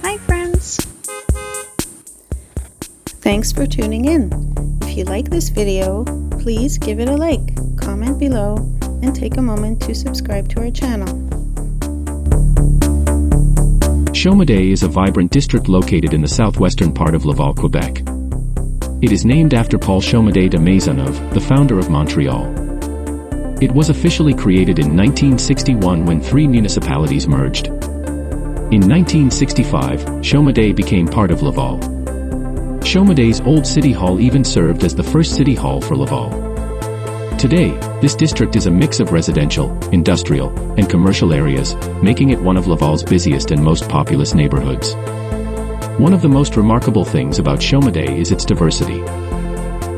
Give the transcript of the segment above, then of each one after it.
Hi friends! Thanks for tuning in. If you like this video, please give it a like, comment below, and take a moment to subscribe to our channel. Chomedey is a vibrant district located in the southwestern part of Laval, Quebec. It is named after Paul Chomedey de Maisonneuve, the founder of Montreal. It was officially created in 1961 when 3 municipalities merged. In 1965, Chomedey became part of Laval. Chomedey's old city hall even served as the first city hall for Laval. Today, this district is a mix of residential, industrial, and commercial areas, making it one of Laval's busiest and most populous neighborhoods. One of the most remarkable things about Chomedey is its diversity.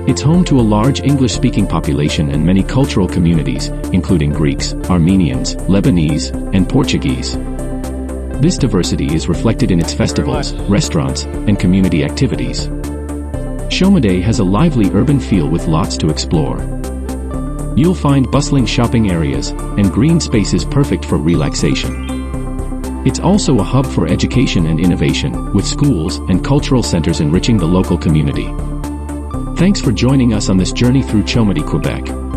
It's home to a large English-speaking population and many cultural communities, including Greeks, Armenians, Lebanese, and Portuguese. This diversity is reflected in its festivals, restaurants, and community activities. Chomedey has a lively urban feel with lots to explore. You'll find bustling shopping areas and green spaces perfect for relaxation. It's also a hub for education and innovation, with schools and cultural centers enriching the local community. Thanks for joining us on this journey through Chomedey, Quebec.